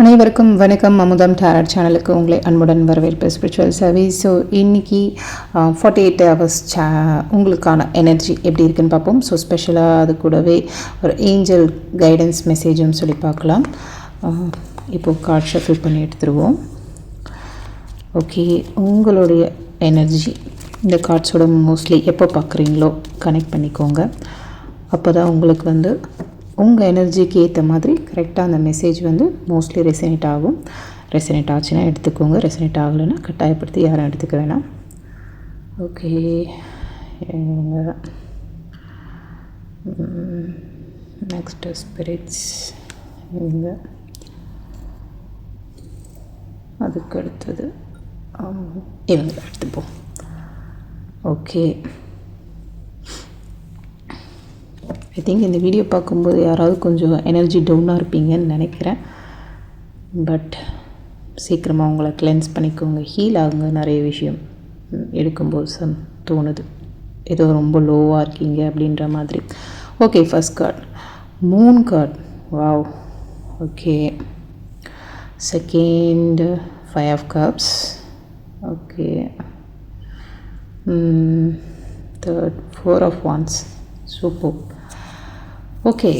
அனைவருக்கும் வணக்கம். அமுதம் டேரட் சேனலுக்கு உங்களை அன்புடன் வரவேற்பு. Spiritual service. ஸோ இன்றைக்கி 48 ஹவர்ஸ் உங்களுக்கான எனர்ஜி எப்படி இருக்குன்னு பார்ப்போம். ஸோ ஸ்பெஷலாக அது கூடவே ஒரு ஏஞ்சல் கைடன்ஸ் மெசேஜும் சொல்லி பார்க்கலாம். இப்போது கார்ட் ஷஃபில் பண்ணி எடுத்துருவோம். ஓகே, உங்களுடைய எனர்ஜி இந்த கார்ட்ஸோட மோஸ்ட்லி எப்போ பார்க்குறீங்களோ கனெக்ட் பண்ணிக்கோங்க. அப்போ தான் உங்களுக்கு உங்கள் எனர்ஜிக்கு ஏற்ற மாதிரி கரெக்டாக அந்த மெசேஜ் மோஸ்ட்லி ரெசனேட் ஆகும். ரெசனேட் ஆச்சுன்னா எடுத்துக்கோங்க, ரெசனேட் ஆகலைன்னா கட்டாயப்படுத்தி யாரும் எடுத்துக்க வேணாம். ஓகே, நெக்ஸ்ட்டு ஸ்பிரிட்ஸ் இவங்க, அதுக்கு அடுத்தது இவங்க எடுத்துப்போம். ஓகே, ஐ திங்க் இந்த வீடியோ பார்க்கும்போது யாராவது கொஞ்சம் எனர்ஜி டவுனாக இருப்பீங்கன்னு நினைக்கிறேன். பட் சீக்கிரமாக உங்களை கிளென்ஸ் பண்ணிக்கோங்க, ஹீல் ஆகுங்க. நிறைய விஷயம் எடுக்கும்போது தோணுது ஏதோ ரொம்ப லோவாக இருக்கீங்க அப்படின்ற மாதிரி. Okay, first card Moon card. Wow. Okay, second 5 of cups. Okay, third 4 of wands. Super. Okay,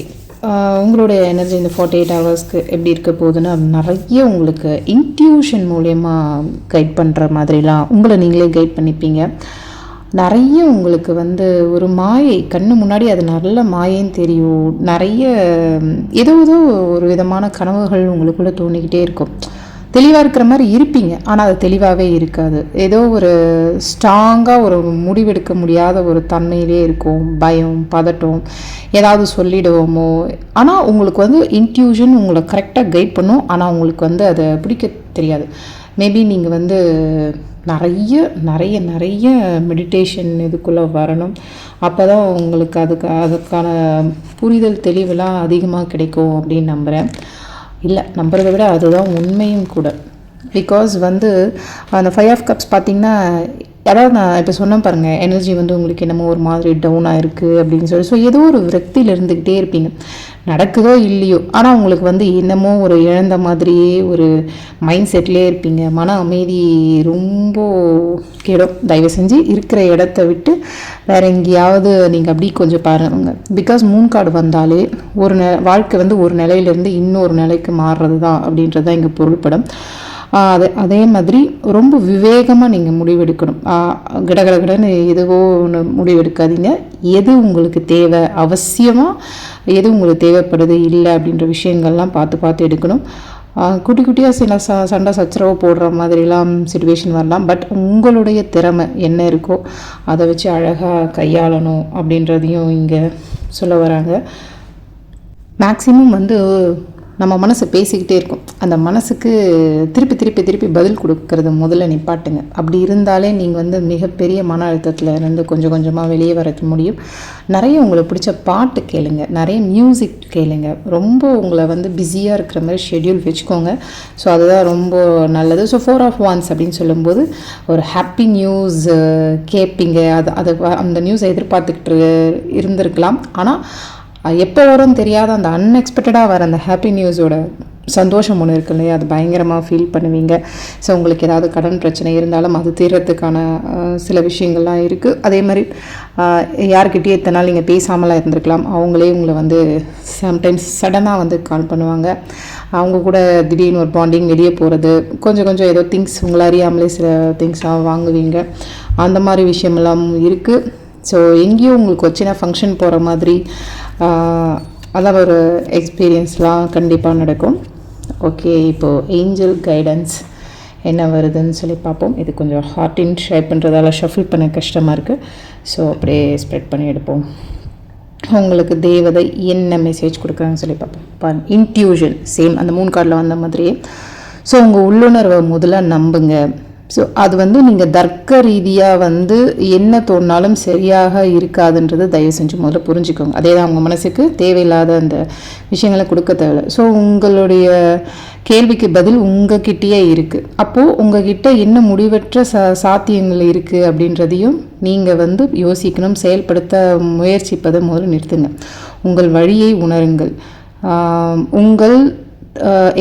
உங்களுடைய எனர்ஜி இந்த 48 ஹவர்ஸ்க்கு எப்படி இருக்க போகுதுன்னா, நிறைய உங்களுக்கு இன்ட்யூஷன் மூலயமா கைட் பண்ணுற மாதிரிலாம் உங்களை நீங்களே கைட் பண்ணிப்பீங்க. நிறைய உங்களுக்கு ஒரு மாயை கண்ணு முன்னாடி, அது நல்ல மாயைன்னு தெரியும். நிறைய ஏதோ ஒரு விதமான கனவுகள் உங்களுக்குள்ளே தோணிக்கிட்டே இருக்கும். தெளிவாக இருக்கிற மாதிரி இருப்பீங்க, ஆனால் அது தெளிவாகவே இருக்காது. ஏதோ ஒரு ஸ்ட்ராங்காக ஒரு முடிவெடுக்க முடியாத ஒரு தன்மையிலே இருக்கும். பயம், பதட்டம், ஏதாவது சொல்லிடுவோமோ. ஆனால் உங்களுக்கு இன்ட்யூஷன் உங்களை கரெக்டாக கைட் பண்ணும். ஆனால் உங்களுக்கு அதை பிடிக்க தெரியாது. மேபி நீங்கள் நிறைய நிறைய நிறைய மெடிடேஷன் இதுக்குள்ளே வரணும். அப்போ தான் உங்களுக்கு அதுக்கான புரிதல் தெளிவெல்லாம் அதிகமாக கிடைக்கும் அப்படின்னு நம்புகிறேன். இல்லை, நம்புறதை விட அதுதான் உண்மையும் கூட. பிகாஸ் அந்த 5 of cups பார்த்திங்கன்னா, அதாவது நான் இப்போ சொன்னேன் பாருங்கள், எனர்ஜி உங்களுக்கு என்னமோ ஒரு மாதிரி டவுனாக இருக்குது அப்படின்னு சொல்லி. ஸோ ஏதோ ஒரு விரக்தியில் இருந்துக்கிட்டே இருப்பீங்க. நடக்குதோ இல்லையோ, ஆனால் உங்களுக்கு என்னமோ ஒரு இழந்த மாதிரியே ஒரு மைண்ட் செட்லேயே இருப்பீங்க. மன அமைதி ரொம்ப கெடும். தயவு செஞ்சு இருக்கிற இடத்த விட்டு வேறு எங்கேயாவது நீங்கள் அப்படி கொஞ்சம் பாருங்க. பிகாஸ் மூன் கார்டு வந்தாலே ஒரு வாழ்க்கை ஒரு நிலையிலேருந்து இன்னொரு நிலைக்கு மாறுறது தான் அப்படின்றது தான் இங்கே பொருள்படும். அதே மாதிரி ரொம்ப விவேகமாக நீங்கள் முடிவெடுக்கணும். கடகடன்னு எதுவோ ஒன்று முடிவெடுக்காதீங்க. எது உங்களுக்கு தேவை, அவசியமாக எது உங்களுக்கு தேவைப்படுது இல்லை அப்படின்ற விஷயங்கள்லாம் பார்த்து எடுக்கணும். குட்டி குட்டியாக சில சண்டை சச்சரவு போடுற மாதிரிலாம் சுச்சுவேஷன் வரலாம். பட் உங்களுடைய திறமை என்ன இருக்கோ அதை வச்சு அழகாக கையாளணும் அப்படின்றதையும் இங்கே சொல்ல வராங்க. மேக்ஸிமம் நம்ம மனசு பேசிக்கிட்டே இருக்கும். அந்த மனசுக்கு திருப்பி பதில் கொடுக்கறது முதல்ல நிப்பாட்டுங்க. அப்படி இருந்தாலே நீங்கள் மிகப்பெரிய மன அழுத்தத்தில் இருந்து கொஞ்சம் கொஞ்சமாக வெளியே வர முடியும். நிறைய உங்களுக்கு பிடிச்ச பாட்டு கேளுங்க, நிறைய மியூசிக் கேளுங்க. ரொம்ப உங்களை பிஸியாக இருக்கிற மாதிரி ஷெட்யூல் வச்சுக்கோங்க. ஸோ அதுதான் ரொம்ப நல்லது. ஸோ 4 of wands அப்படின்னு சொல்லும்போது ஒரு ஹாப்பி நியூஸ் கேட்பீங்க. அது அந்த நியூஸை எதிர்பார்த்துக்கிட்டு இருந்திருக்கலாம். ஆனால் எப்போ வரும்னு தெரியாத அந்த அன்எக்ஸ்பெக்டடாக வர அந்த ஹாப்பி நியூஸோட சந்தோஷம் ஒன்று இருக்கு இல்லையா, அது பயங்கரமாக ஃபீல் பண்ணுவீங்க. ஸோ உங்களுக்கு ஏதாவது கடன் பிரச்சனை இருந்தாலும் அது தீர்றதுக்கான சில விஷயங்கள்லாம் இருக்குது. அதே மாதிரி யார்கிட்டயே இத்தனை நாள் நீங்கள் பேசாமலாம் இருந்திருக்கலாம். அவங்களே உங்களை சம்டைம்ஸ் சடனாக கால் பண்ணுவாங்க. அவங்க கூட திடீர்னு ஒரு பாண்டிங், வெளியே போகிறது, கொஞ்சம் ஏதோ திங்ஸ் உங்களை அறியாமலே சில திங்ஸாக வாங்குவீங்க. அந்த மாதிரி விஷயமெல்லாம் இருக்குது. ஸோ எங்கேயும் உங்களுக்கு ஒரு சின்ன ஃபங்க்ஷன் போகிற மாதிரி அதான் ஒரு எக்ஸ்பீரியன்ஸ்லாம் கண்டிப்பாக நடக்கும். ஓகே, இப்போது ஏஞ்சல் கைடன்ஸ் என்ன வருதுன்னு சொல்லி பார்ப்போம். இது கொஞ்சம் ஹார்டின் ஷேப் பண்ணுறதால ஷஃபில் பண்ண கஷ்டமாக இருக்குது. ஸோ அப்படியே ஸ்ப்ரெட் பண்ணி எடுப்போம். உங்களுக்கு தேவதை என்ன மெசேஜ் கொடுக்குறாங்கன்னு சொல்லி பார்ப்போம். இன்ட்யூஷன் சேம் அந்த 3 கார்டில் வந்த மாதிரியே. ஸோ உங்கள் உள்ளுணர்வை முதல்ல நம்புங்க. ஸோ அது நீங்கள் தர்க்க ரீதியாக என்ன தோணினாலும் சரியாக இருக்காதுன்றது தயவு செஞ்சு முதல்ல புரிஞ்சுக்கோங்க. அதே தான் உங்கள் மனசுக்கு தேவையில்லாத அந்த விஷயங்களை கொடுக்க தேவை. ஸோ உங்களுடைய கேள்விக்கு பதில் உங்ககிட்டயே இருக்குது. அப்போது உங்ககிட்ட என்ன முடிவற்ற சாத்தியங்கள் இருக்குது அப்படின்றதையும் நீங்கள் யோசிக்கணும். செயல்படுத்த முயற்சிப்பதை முதல்ல நிறுத்துங்க. உங்கள் வழியை உணருங்கள். உங்கள்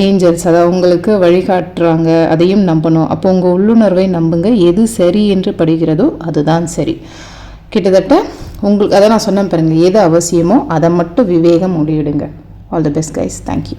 ஏஞ்சல்ஸ் அதாவது உங்களுக்கு வழிகாட்டுறாங்க, அதையும் நம்பணும். அப்போ உங்கள் உள்ளுணர்வை நம்புங்க. எது சரி என்று படுகிறதோ அதுதான் சரி. கிட்டத்தட்ட உங்களுக்கு அதை நான் சொன்னேன் பாருங்கள், எது அவசியமோ அதை மட்டும் விவேகம் முடிவிடுங்க. All the best guys. Thank you.